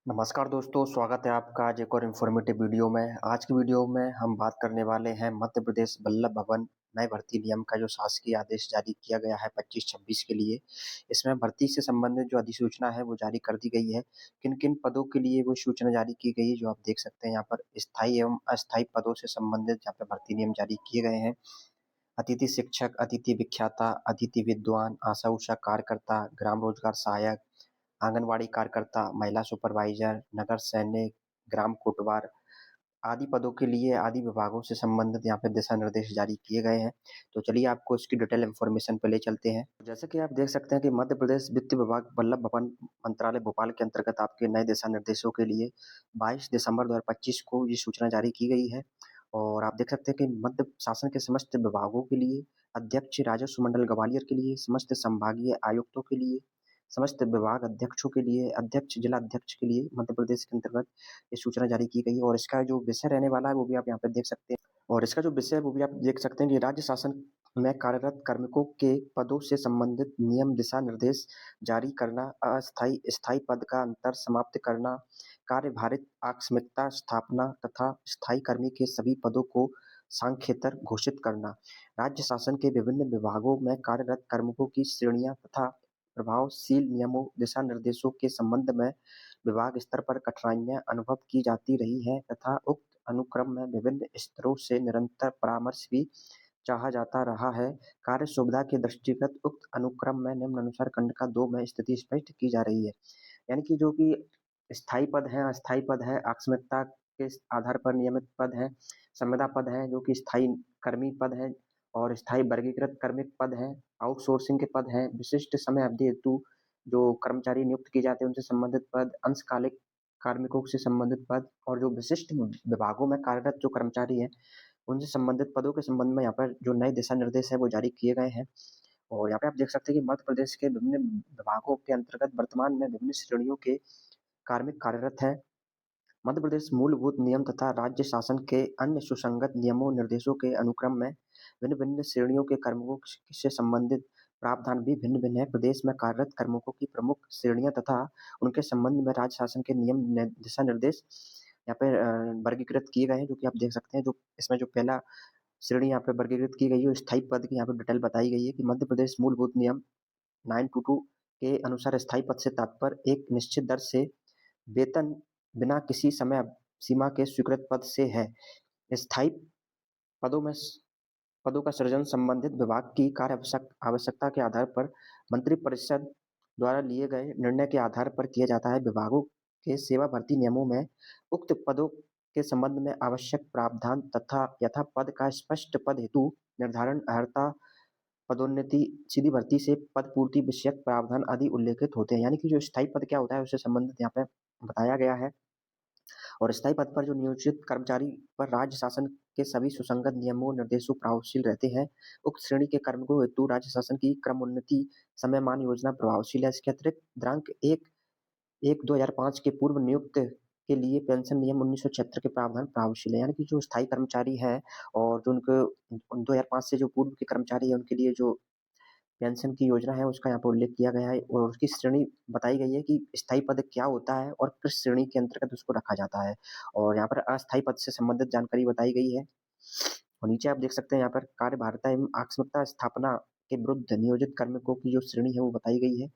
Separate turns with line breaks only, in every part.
नमस्कार दोस्तों, स्वागत है आपका आज एक और इन्फॉर्मेटिव वीडियो में। आज की वीडियो में हम बात करने वाले हैं मध्य प्रदेश वल्लभ भवन नए भर्ती नियम का जो शासकीय आदेश जारी किया गया है 25-26 के लिए। इसमें भर्ती से संबंधित जो अधिसूचना है वो जारी कर दी गई है। किन-किन पदों के लिए वो सूचना जारी की गई है जो आप देख सकते हैं यहाँ पर स्थायी एवं अस्थायी पदों से संबंधित यहाँ पे भर्ती नियम जारी किए गए हैं। अतिथि शिक्षक, अतिथि विख्याता, अतिथि विद्वान, आशा-उषा कार्यकर्ता, ग्राम रोजगार सहायक, आंगनवाड़ी कार्यकर्ता, महिला सुपरवाइजर, नगर सैनिक, ग्राम कोटवार आदि पदों के लिए आदि विभागों से संबंधित यहाँ पे दिशा निर्देश जारी किए गए हैं। तो चलिए आपको इसकी डिटेल इन्फॉर्मेशन पे ले चलते हैं। जैसे कि आप देख सकते हैं कि मध्य प्रदेश वित्त विभाग वल्लभ भवन मंत्रालय भोपाल के अंतर्गत आपके नए दिशा निर्देशों के लिए 22 दिसंबर 2025 को ये सूचना जारी की गई है। और आप देख सकते हैं कि मध्य शासन के समस्त विभागों के लिए, अध्यक्ष राजस्व मंडल ग्वालियर के लिए, समस्त संभागीय आयुक्तों के लिए, समस्त विभाग अध्यक्षों के लिए, अध्यक्ष, जिला अध्यक्ष के लिए मध्य प्रदेश के अंतर्गत ये सूचना जारी की गई है और इसका जो विषय रहने वाला है वो भी आप यहाँ पे देख सकते हैं। और इसका जो विषय है वो भी आप देख सकते हैं कि राज्य शासन में कार्यरत कार्मिकों के पदों से संबंधित नियम दिशा निर्देश जारी करना, अस्थायी स्थायी पद का अंतर समाप्त करना, कार्यभारित आकस्मिकता स्थापना तथा स्थायी कर्मी के सभी पदों को सांख्येतर घोषित करना, राज्य शासन के विभिन्न विभागों में कार्यरत कार्मिकों की श्रेणियां तथा प्रभावशील नियमों दिशा निर्देशों के संबंध में विभाग स्तर पर कठिनाइयां अनुभव की जाती रही हैं तथा उक्त अनुक्रम में विभिन्न स्तरों से निरंतर परामर्श भी चाहा जाता रहा है। कार्य सुविधा के दृष्टिगत उक्त अनुक्रम में निम्नानुसार खंड का 2 में स्थिति स्पष्ट की जा रही है। यानी कि जो कि स्थायी पद हैं, अस्थायी पद है, आकस्मिकता के आधार पर नियमित पद हैं, संविदा पद हैं जो कि स्थायी कर्मी पद हैं और स्थायी वर्गीकृत कार्मिक पद हैं, आउटसोर्सिंग के पद हैं, विशिष्ट समय अवधि हेतु जो कर्मचारी नियुक्त किए जाते हैं उनसे संबंधित पद, अंशकालिक कार्मिकों से संबंधित पद और जो विशिष्ट विभागों में कार्यरत जो कर्मचारी हैं, उनसे संबंधित पदों के संबंध में यहाँ पर जो नए दिशा निर्देश हैं वो जारी किए गए हैं। और यहाँ पे आप देख सकते हैं कि मध्य प्रदेश के विभिन्न विभागों के अंतर्गत वर्तमान में विभिन्न श्रेणियों के कार्मिक कार्यरत हैं। मध्य प्रदेश मूलभूत नियम तथा राज्य शासन के अन्य सुसंगत नियमों निर्देशों के अनुक्रम में भिन्न-भिन्न श्रेणियों के कार्मिकों से संबंधित प्रावधान भी भिन्न-भिन्न है। प्रदेश में कार्यरत कार्मिकों की प्रमुख श्रेणियां तथा उनके संबंध में राज्य शासन के नियम दिशा निर्देश यहाँ पे वर्गीकृत किए गए हैं जो कि आप देख सकते हैं। जो इसमें जो पहला श्रेणी यहाँ पे वर्गीकृत की गई है स्थायी पद की यहाँ पे डिटेल बताई गई है कि मध्य प्रदेश मूलभूत नियम 922 के अनुसार स्थायी पद से तात्पर्य एक निश्चित दर से वेतन बिना किसी समय सीमा के स्वीकृत पद से है। स्थायी पदों में पदों का सृजन संबंधित विभाग की कार्य आवश्यकता के आधार पर मंत्रिपरिषद द्वारा लिए गए निर्णय के आधार पर किया जाता है। विभागों के सेवा भर्ती नियमों में उक्त पदों के संबंध में आवश्यक प्रावधान तथा यथा पद का स्पष्ट पद हेतु निर्धारण, अर्हता, पदोन्नति, सीधी भर्ती से पद पूर्ति विषयक प्रावधान आदि उल्लेखित होते हैं। यानी कि जो स्थायी पद क्या होता है उससे संबंधित यहाँ पे बताया गया है। और स्थायी पद पर जो नियोजित कर्मचारी पर राज्य शासन के सभी सुसंगत नियमों निर्देशों प्रभावशील रहते हैं। उक्त श्रेणी के कार्मिकों हेतु राज्य शासन की क्रमोन्नति समयमान योजना प्रभावशील है। इसके अतिरिक्त दिनांक 1/1/2005 के पूर्व नियुक्त के लिए पेंशन नियम 1976 के प्रावधान प्रभावशील है। यानी कि जो स्थायी कर्मचारी हैं और जो उनको 2005 से जो पूर्व के कर्मचारी हैं उनके लिए जो पेंशन की योजना है उसका यहाँ पे उल्लेख किया गया है और उसकी श्रेणी बताई गई है कि स्थायी पद क्या होता है और किस श्रेणी के अंतर्गत उसको रखा जाता है। और यहाँ पर अस्थायी पद से संबंधित जानकारी बताई गई है। और नीचे आप देख सकते हैं यहाँ पर कार्यभारिता एवं आकस्मिकता स्थापना के विरुद्ध नियोजित कार्मिकों की जो श्रेणी है वो बताई गई है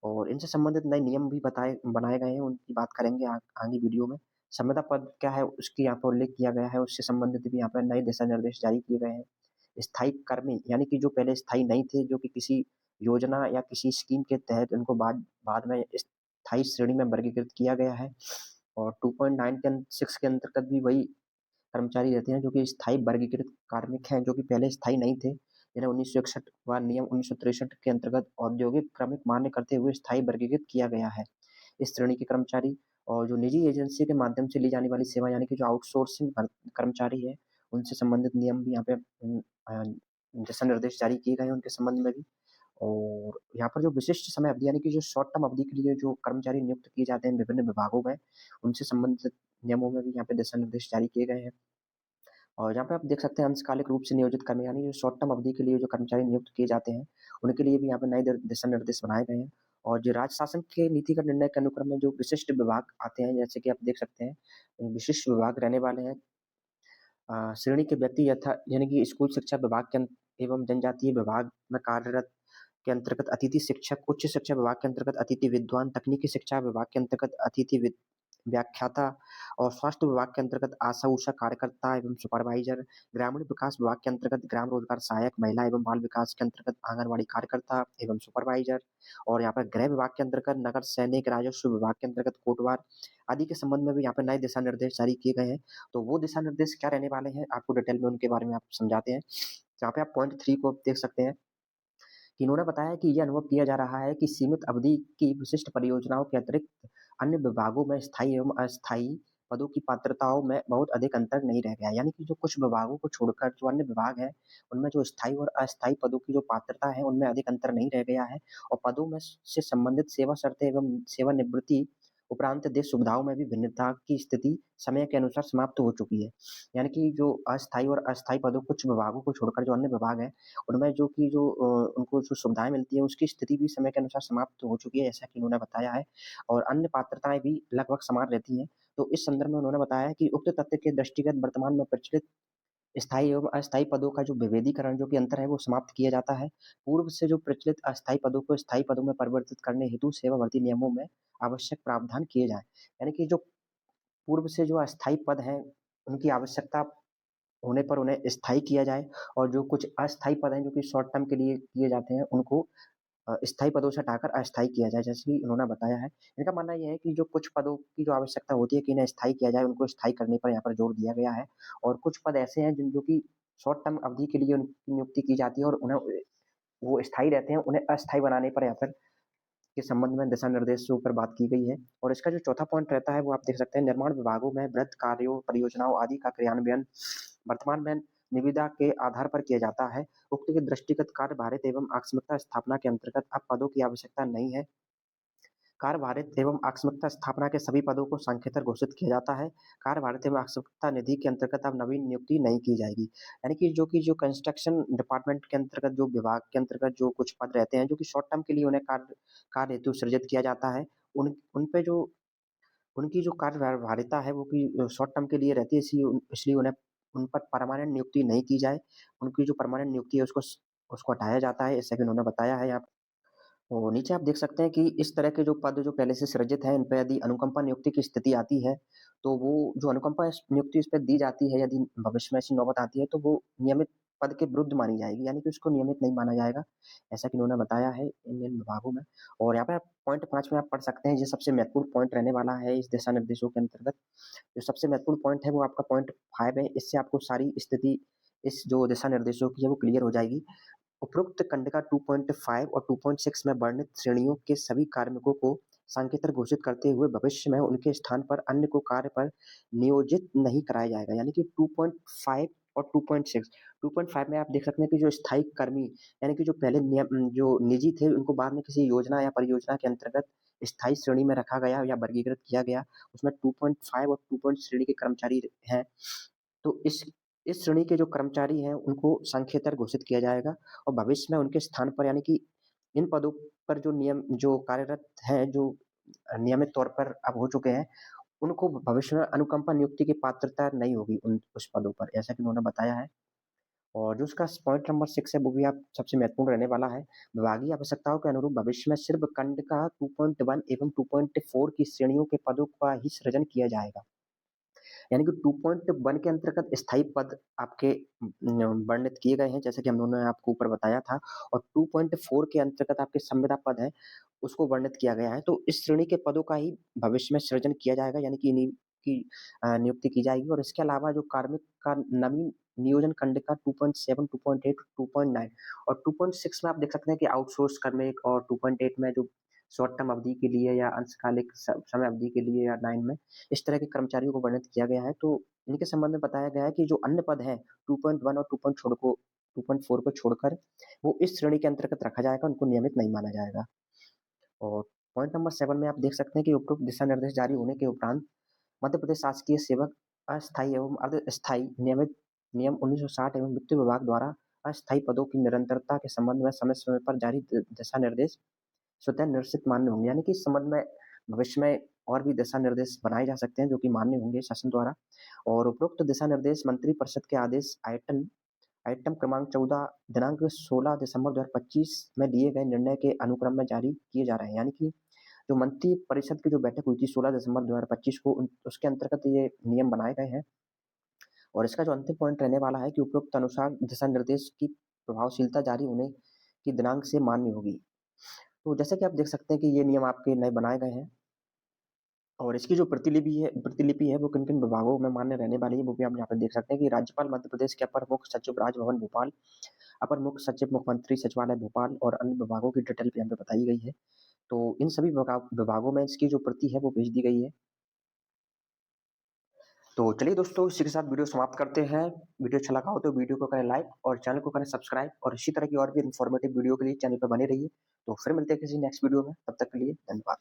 और इनसे संबंधित नए नियम भी बनाए गए हैं, उनकी बात करेंगे आगे वीडियो में। संविदा पद क्या है उसकी यहाँ पर उल्लेख किया गया है, उससे संबंधित भी यहाँ पर नए दिशा निर्देश जारी किए गए हैं। स्थायी कर्मी यानी कि जो पहले स्थायी नहीं थे, जो कि किसी योजना या किसी स्कीम के तहत उनको बाद बाद में स्थायी श्रेणी में वर्गीकृत किया गया है। और 2.9 के 6 के अंतर्गत भी वही कर्मचारी रहते हैं जो कि स्थायी वर्गीकृत कार्मिक हैं, जो कि पहले स्थायी नहीं थे। जिन्हें 1961 व नियम 1963 के अंतर्गत औद्योगिक क्रमिक मान्य करते हुए स्थायी वर्गीकृत किया गया है। इस श्रेणी के कर्मचारी और जो निजी एजेंसी के माध्यम से ली जाने वाली सेवा यानी कि जो आउटसोर्सिंग कर्मचारी है, उनसे संबंधित नियम भी यहाँ पे दिशा निर्देश जारी किए गए हैं उनके संबंध में भी। और यहाँ पर जो विशिष्ट समय अवधि यानी कि जो शॉर्ट टर्म अवधि के लिए जो कर्मचारी नियुक्त किए जाते हैं विभिन्न विभागों में, उनसे संबंधित नियमों में भी यहाँ पे दिशा निर्देश जारी किए गए हैं। और यहाँ पे आप देख सकते हैं अंशकालिक रूप से नियोजित कर्मी यानी जो शॉर्ट टर्म अवधि के लिए जो कर्मचारी नियुक्त किए जाते हैं, उनके लिए भी यहाँ पे नए दिशा निर्देश बनाए गए हैं। और जो राज्य शासन के नीतिगत निर्णय के अनुक्रम में जो विशिष्ट विभाग आते हैं, जैसे कि आप देख सकते हैं, विशिष्ट विभाग रहने वाले हैं श्रेणी के व्यक्ति यानी कि स्कूल शिक्षा विभाग के एवं जनजातीय विभाग में कार्यरत के अंतर्गत अतिथि शिक्षक, उच्च शिक्षा विभाग के अंतर्गत अतिथि विद्वान, तकनीकी शिक्षा विभाग के अंतर्गत व्याख्याता और स्वास्थ्य विभाग के अंतर्गत आशा-उषा कार्यकर्ता एवं सुपरवाइजर, ग्रामीण विकास विभाग के अंतर्गत ग्राम रोजगार सहायक, महिला एवं बाल विकास के अंतर्गत आंगनबाड़ी कार्यकर्ता एवं सुपरवाइजर और यहाँ पर गृह विभाग के अंतर्गत नगर सैनिक, राजस्व विभाग के अंतर्गत कोटवार आदि के संबंध में भी यहाँ पे नए दिशा निर्देश जारी किए गए हैं। तो वो दिशा निर्देश क्या रहने वाले हैं, आपको डिटेल में उनके बारे में आपको समझाते हैं। यहाँ पे आप पॉइंट 3 को देख सकते हैं कि इन्होंने बताया कि यह अनुभव किया जा रहा है कि सीमित अवधि की विशिष्ट परियोजनाओं के अतिरिक्त अन्य विभागों में स्थायी एवं अस्थायी पदों की पात्रताओं में बहुत अधिक अंतर नहीं रह गया है। यानी कि जो कुछ विभागों को छोड़कर जो अन्य विभाग हैं, उनमें जो स्थायी और अस्थायी पदों की जो पात्रता है, उनमें अधिक अंतर नहीं रह गया है और पदों में से संबंधित सेवा शर्तें एवं सेवानिवृत्ति उपरांत देश सुविधाओं में भी भिन्नता की स्थिति समय के अनुसार समाप्त हो चुकी है। यानी कि जो अस्थायी और अस्थायी पदों कुछ विभागों को छोड़कर जो अन्य विभाग हैं, उनमें जो कि उनको जो सुविधाएँ मिलती हैं, उसकी स्थिति भी समय के अनुसार समाप्त हो चुकी है, ऐसा कि उन्होंने बताया है और अन्य पात्रताएँ भी लगभग समान रहती हैं। तो इस संदर्भ में उन्होंने बताया है कि उक्त तथ्य के दृष्टिगत वर्तमान में प्रचलित स्थायी एवं अस्थायी पदों का जो विभेदीकरण जो कि अंतर है, वो समाप्त किया जाता है। पूर्व से जो प्रचलित अस्थायी पदों को स्थायी पदों में परिवर्तित करने हेतु सेवा भर्ती नियमों में आवश्यक प्रावधान किए जाएँ। यानी कि जो पूर्व से जो अस्थायी पद हैं, उनकी आवश्यकता होने पर उन्हें स्थायी किया जाए और जो कुछ अस्थायी पद हैं, जो कि शॉर्ट टर्म के लिए किए जाते हैं, उनको स्थायी पदों से हटाकर अस्थायी किया जाए, जैसे कि उन्होंने बताया है। इनका मानना ये है कि जो कुछ पदों की जो आवश्यकता होती है कि इन्हें स्थायी किया जाए, उनको स्थायी करने पर यहाँ पर जोर दिया गया है और कुछ पद ऐसे हैं जो कि शॉर्ट टर्म अवधि के लिए उनकी नियुक्ति की जाती है और उन्हें वो स्थायी रहते हैं, उन्हें अस्थायी बनाने पर यहाँ पर के संबंध में दिशा निर्देशों पर बात की गई है और इसका जो चौथा पॉइंट रहता है वो आप देख सकते हैं निर्माण विभागों में वृहत कार्यों, परियोजनाओं आदि का क्रियान्वयन वर्तमान में निविदा के आधार पर किया जाता है। उक्त के दृष्टिगत कार्यभारित एवं आकस्मिकता स्थापना के अंतर्गत अब पदों की आवश्यकता नहीं है। कार्यभारित एवं आकस्मिकता स्थापना के सभी पदों को सांख्यिकीय घोषित किया जाता है। कार्यभारित एवं आकस्मिकता निधि के अंतर्गत अब नवीन नियुक्ति नहीं की जाएगी। यानी कि जो कंस्ट्रक्शन डिपार्टमेंट के अंतर्गत जो विभाग के अंतर्गत जो कुछ पद रहते हैं, जो कि शॉर्ट टर्म के लिए उन्हें कार्य हेतु सृजित किया जाता है, उन पे जो उनकी जो कार्यभारिता है वो कि शॉर्ट टर्म के लिए रहती है, इसलिए उन्हें उन पर परमानेंट नियुक्ति नहीं की जाए। उनकी जो परमानेंट नियुक्ति है उसको हटाया जाता है, ऐसा भी उन्होंने बताया है यहाँ। और नीचे आप देख सकते हैं कि इस तरह के जो पद जो पहले से सृजित हैं, इन पे यदि अनुकंपा नियुक्ति की स्थिति आती है, तो वो जो अनुकंपा नियुक्ति इस पे दी जाती है, यदि भविष्य में ऐसी नौबत आती है, तो वो नियमित पद के विरुद्ध मानी जाएगी, यानी कि उसको नियमित नहीं माना जाएगा, ऐसा कि उन्होंने बताया है इन विभागों में। और यहाँ पे आप पॉइंट 5 में आप पढ़ सकते हैं, ये सबसे महत्वपूर्ण पॉइंट रहने वाला है इस दिशा निर्देशों के अंतर्गत। जो सबसे महत्वपूर्ण पॉइंट है, वो आपका पॉइंट 5 है, इससे आपको सारी स्थिति इस जो दिशा निर्देशों की है, वो क्लियर हो जाएगी। उपरोक्त खंडिका 2.5 और 2.6 में वर्णित श्रेणियों के सभी कार्मिकों को सांकेतिक घोषित करते हुए भविष्य में उनके स्थान पर अन्य को कार्य पर नियोजित नहीं कराया जाएगा। यानी कि 2.5 और 2.6 2.5 में आप देख सकते हैं कि जो स्थायी कर्मी यानी कि जो पहले जो निजी थे उनको बाद में किसी योजना या परियोजना के अंतर्गत स्थायी श्रेणी में रखा गया या वर्गीकृत किया गया, उसमें 2.5 और 2. श्रेणी के कर्मचारी हैं। तो इस श्रेणी के जो कर्मचारी हैं, उनको संखेतर घोषित किया जाएगा और भविष्य में उनके स्थान पर यानी कि इन पदों पर जो कार्यरत हैं, जो नियमित तौर पर अब हो चुके हैं, उनको भविष्य में अनुकंपा नियुक्ति की पात्रता नहीं होगी उस पदों पर, ऐसा कि उन्होंने बताया है। और जो उसका पॉइंट नंबर 6 है, वो भी आप सबसे महत्वपूर्ण रहने वाला है। विभागीय आवश्यकताओं के अनुरूप भविष्य में सिर्फ खंड का 2.1 एवं 2.4 की श्रेणियों के पदों का ही सृजन किया जाएगा। यानी कि 2.1 के अंतर्गत स्थायी पद आपके वर्णित किए गए हैं, जैसे कि हम लोगों ने आपको ऊपर बताया था और 2.4 के अंतर्गत आपके संविदा पद हैं, उसको वर्णित किया गया है। तो इस श्रेणी के पदों का ही भविष्य में सृजन किया जाएगा, यानी कि इन्हीं की नियुक्ति की जाएगी और इसके अलावा जो कार्मिक का नवीन नियोजन खंड का 2.7, 2.8, 2.9 और 2.6 में आप देख सकते हैं कि आउटसोर्स कार्मिक और 2.8 में जो शॉर्ट टर्म अवधि के लिए या अंशकालिक समय अवधि के लिए या 9 में इस तरह के कर्मचारियों को वर्णित किया गया है। तो इनके संबंध में बताया गया है कि जो अन्य पद हैं 2.1 और 2.4 को छोड़कर वो इस श्रेणी के अंतर्गत रखा जाएगा, उनको नियमित नहीं माना जाएगा। और पॉइंट नंबर 7 में आप देख सकते हैं कि उपरोक्त दिशा निर्देश जारी होने के उपरांत मध्य प्रदेश शासकीय सेवक अस्थायी एवं अर्धस्थायी नियमित नियम 1960 एवं वित्त विभाग द्वारा अस्थायी पदों की निरंतरता के संबंध में समय-समय पर जारी दिशा निर्देश स्वतः निर्देशित मान्य होंगे, यानी कि इस संबंध में भविष्य में और भी दिशा निर्देश बनाए जा सकते हैं जो कि मान्य होंगे शासन द्वारा। और उपरोक्त दिशा निर्देश मंत्रिपरिषद के आदेश आइटम आइटम क्रमांक 14 दिनांक 16 दिसंबर 2025 में लिए गए निर्णय के अनुक्रम में जारी किए जा रहे हैं। यानी कि जो मंत्री परिषद की जो बैठक हुई थी 16 दिसंबर 2025 को, उसके अंतर्गत ये नियम बनाए गए हैं। और इसका जो अंतिम पॉइंट रहने वाला है कि उपरोक्त अनुसार दिशा निर्देश की प्रभावशीलता जारी होने की दिनांक से मान्य होगी। तो जैसे कि आप देख सकते हैं कि ये नियम आपके नए बनाए गए हैं और इसकी जो प्रतिलिपि है वो किन-किन विभागों में मान्य रहने वाली है, वो भी आप यहाँ पे देख सकते हैं कि राज्यपाल मध्य प्रदेश के अपर मुख्य सचिव राजभवन भोपाल, अपर मुख्य सचिव मुख्यमंत्री सचिवालय भोपाल और अन्य विभागों की डिटेल भी यहाँ पे बताई गई है। तो इन सभी विभागों में इसकी जो प्रति है वो भेज दी गई है। तो चलिए दोस्तों, इसी के साथ वीडियो समाप्त करते हैं। वीडियो अच्छा लगा हो तो वीडियो को करें लाइक और चैनल को करें सब्सक्राइब और इसी तरह की और भी इन्फॉर्मेटिव वीडियो के लिए चैनल पर बने रहिए। तो फिर मिलते हैं किसी नेक्स्ट वीडियो में, तब तक के लिए धन्यवाद।